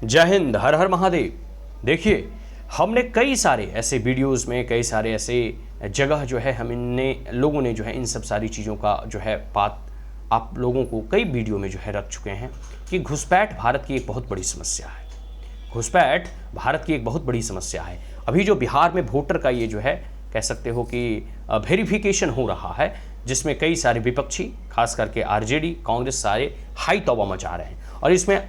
जय हिंद, हर हर महादेव। देखिए, हमने कई सारे ऐसे वीडियोस में, कई सारे ऐसे जगह जो है हमने लोगों ने जो है इन सब सारी चीज़ों का जो है बात आप लोगों को कई वीडियो में जो है रख चुके हैं कि घुसपैठ भारत की एक बहुत बड़ी समस्या है। घुसपैठ भारत की एक बहुत बड़ी समस्या है। अभी जो बिहार में वोटर का ये जो है कह सकते हो कि वेरिफिकेशन हो रहा है, जिसमें कई सारे विपक्षी, खास करके आरजेडी, कांग्रेस, सारे हाई तौबा मचा रहे हैं। और इसमें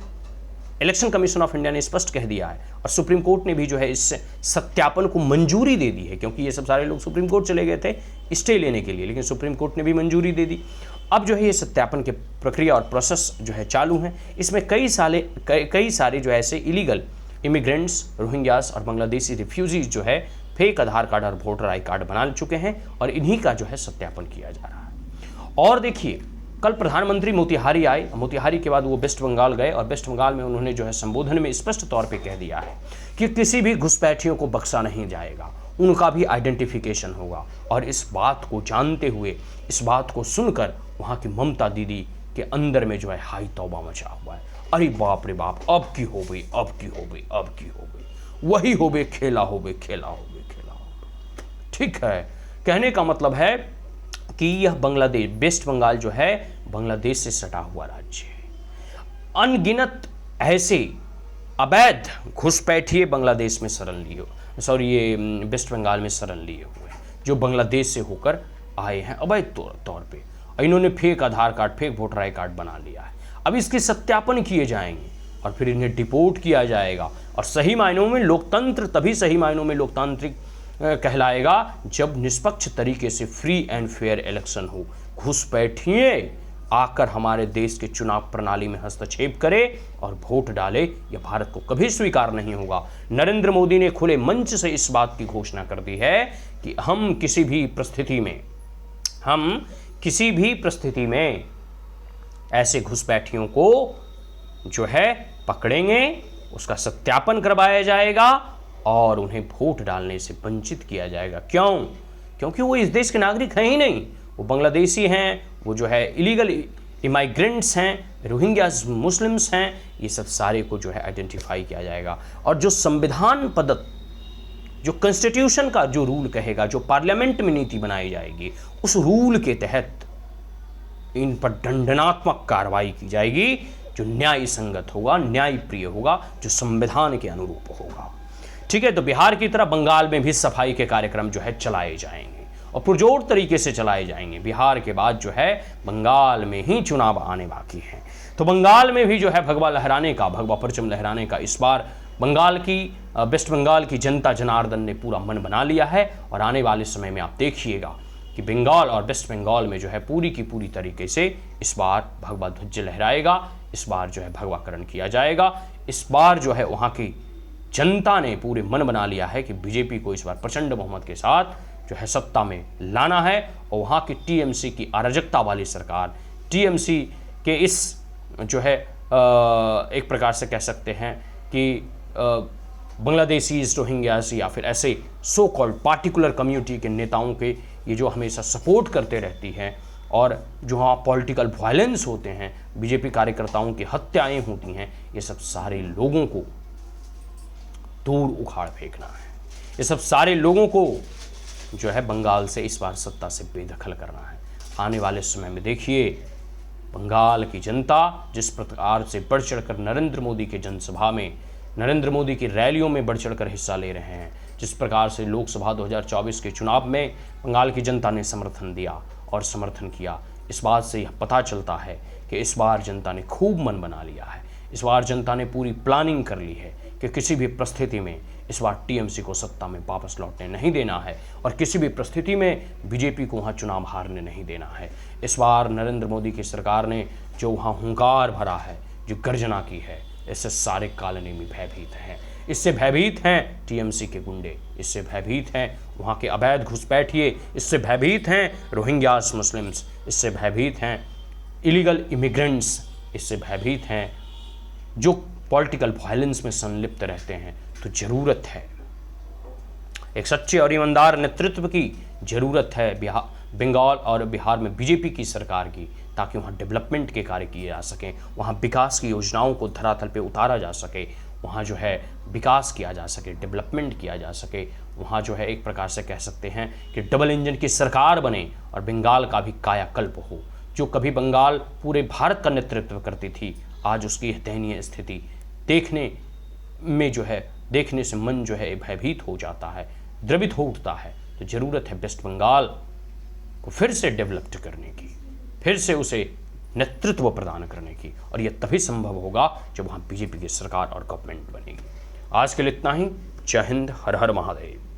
इलेक्शन कमीशन ऑफ इंडिया ने स्पष्ट कह दिया है और सुप्रीम कोर्ट ने भी जो है इस सत्यापन को मंजूरी दे दी है, क्योंकि ये सब सारे लोग सुप्रीम कोर्ट चले गए थे स्टे लेने के लिए, लेकिन सुप्रीम कोर्ट ने भी मंजूरी दे दी। अब जो है ये सत्यापन की प्रक्रिया और प्रोसेस जो है चालू है। इसमें कई सारे जो है ऐसे इलीगल इमिग्रेंट्स, रोहिंग्यास और बांग्लादेशी रिफ्यूजीज जो है फेक आधार कार्ड और वोटर आई कार्ड बना चुके हैं और इन्हीं का जो है सत्यापन किया जा रहा है। और देखिए, कल प्रधानमंत्री मोतिहारी आए, मोतिहारी के बाद वो वेस्ट बंगाल गए और वेस्ट बंगाल में उन्होंने जो है संबोधन में स्पष्ट तौर पे कह दिया है कि किसी भी घुसपैठियों को बख्शा नहीं जाएगा, उनका भी आइडेंटिफिकेशन होगा। और इस बात को जानते हुए, इस बात को सुनकर वहाँ की ममता दीदी के अंदर में जो है हाई तौबा मचा हुआ है। अरे बाप रे बाप, अब की हो गई, अब की हो गई, अब की हो गई, वही हो गए, खेला हो गए, खेला हो गए, खेला हो गए। ठीक है, कहने का मतलब है कि यह बांग्लादेश, वेस्ट बंगाल जो है बांग्लादेश से सटा हुआ राज्य है। अनगिनत ऐसे अवैध घुसपैठिए बांग्लादेश में शरण लिए, ये वेस्ट बंगाल में शरण लिए हुए हैं, जो बांग्लादेश से होकर आए हैं अवैध तौर पे। इन्होंने fake Aadhaar card, fake voter I card बना लिया है। अब इसके सत्यापन किए जाएंगे और फिर इन्हें डिपोर्ट किया जाएगा। और सही मायनों में लोकतंत्र तभी सही मायनों में लोकतांत्रिक कहलाएगा जब निष्पक्ष तरीके से फ्री एंड फेयर इलेक्शन हो। घुसपैठिए आकर हमारे देश के चुनाव प्रणाली में हस्तक्षेप करे और वोट डाले, यह भारत को कभी स्वीकार नहीं होगा। नरेंद्र मोदी ने खुले मंच से इस बात की घोषणा कर दी है कि हम किसी भी परिस्थिति में ऐसे घुसपैठियों को जो है पकड़ेंगे, उसका सत्यापन करवाया जाएगा और उन्हें वोट डालने से वंचित किया जाएगा। क्यों? क्योंकि वो इस देश के नागरिक हैं ही नहीं, वो बांग्लादेशी हैं, वो जो है इलीगल इमाइग्रेंट्स हैं, रोहिंग्यास मुस्लिम्स हैं। ये सब सारे को जो है आइडेंटिफाई किया जाएगा और जो संविधान प्रदत्त, जो कॉन्स्टिट्यूशन का जो रूल कहेगा, जो पार्लियामेंट में नीति बनाई जाएगी, उस रूल के तहत इन पर दंडनात्मक कार्रवाई की जाएगी, जो न्याय संगत होगा, न्याय प्रिय होगा, जो संविधान के अनुरूप होगा। ठीक है, तो बिहार की तरह बंगाल में भी सफाई के कार्यक्रम जो है चलाए जाएंगे और पुरजोर तरीके से चलाए जाएंगे। बिहार के बाद जो है बंगाल में ही चुनाव आने बाकी हैं, तो बंगाल में भी जो है भगवा परचम लहराने का इस बार वेस्ट बंगाल की जनता जनार्दन ने पूरा मन बना लिया है। और आने वाले समय में आप देखिएगा कि बंगाल और वेस्ट बंगाल में जो है पूरी की पूरी तरीके से इस बार भगवा ध्वज लहराएगा, इस बार जो है भगवाकरण किया जाएगा। इस बार जो है वहाँ की जनता ने पूरे मन बना लिया है कि बीजेपी को इस बार प्रचंड बहुमत के साथ जो है सत्ता में लाना है। और वहाँ की टीएमसी की अराजकता वाली सरकार, टीएमसी के इस जो है एक प्रकार से कह सकते हैं कि बांग्लादेशी, रोहिंग्यास या फिर ऐसे सो कॉल्ड पार्टिकुलर कम्युनिटी के नेताओं के ये जो हमेशा सपोर्ट करते रहती हैं और जो वहाँ पॉलिटिकल वायलेंस होते हैं, बीजेपी कार्यकर्ताओं की हत्याएं होती हैं, ये सब सारे लोगों को दूर उखाड़ फेंकना है। ये सब सारे लोगों को जो है बंगाल से इस बार सत्ता से बेदखल करना है। आने वाले समय में देखिए बंगाल की जनता जिस प्रकार से बढ़ चढ़कर नरेंद्र मोदी के जनसभा में, नरेंद्र मोदी की रैलियों में बढ़ चढ़कर हिस्सा ले रहे हैं, जिस प्रकार से लोकसभा 2024 के चुनाव में बंगाल की जनता ने समर्थन दिया और समर्थन किया, इस बात से यह पता चलता है कि इस बार जनता ने खूब मन बना लिया है। इस बार जनता ने पूरी प्लानिंग कर ली है कि किसी भी परिस्थिति में इस बार टीएमसी को सत्ता में वापस लौटने नहीं देना है और किसी भी परिस्थिति में बीजेपी को वहाँ चुनाव हारने नहीं देना है। इस बार नरेंद्र मोदी की सरकार ने जो वहाँ हुंकार भरा है, जो गर्जना की है, इससे सारे कालनेमी भयभीत हैं। इससे भयभीत हैं टीएमसी के गुंडे, इससे भयभीत हैं वहाँ के अवैध घुसपैठिए, इससे भयभीत हैं रोहिंग्यास मुस्लिम्स, इससे भयभीत हैं इलीगल इमिग्रेंट्स, इससे भयभीत हैं जो पॉलिटिकल वायलेंस में संलिप्त रहते हैं। तो जरूरत है एक सच्चे और ईमानदार नेतृत्व की, जरूरत है बंगाल और बिहार में बीजेपी की सरकार की, ताकि वहाँ डेवलपमेंट के कार्य किए जा सकें, वहाँ विकास की योजनाओं को धरातल पे उतारा जा सके, वहाँ जो है विकास किया जा सके, डेवलपमेंट किया जा सके, वहाँ जो है एक प्रकार से कह सकते हैं कि डबल इंजन की सरकार बने और बंगाल का भी कायाकल्प हो। जो कभी बंगाल पूरे भारत का नेतृत्व करती थी, आज उसकी दयनीय स्थिति देखने में जो है, देखने से मन जो है भयभीत हो जाता है, द्रवित हो उठता है। तो ज़रूरत है वेस्ट बंगाल को फिर से डेवलप्ड करने की, फिर से उसे नेतृत्व प्रदान करने की, और यह तभी संभव होगा जब वहाँ बीजेपी की सरकार और गवर्नमेंट बनेगी। आज के लिए इतना ही। जय हिंद, हर हर महादेव।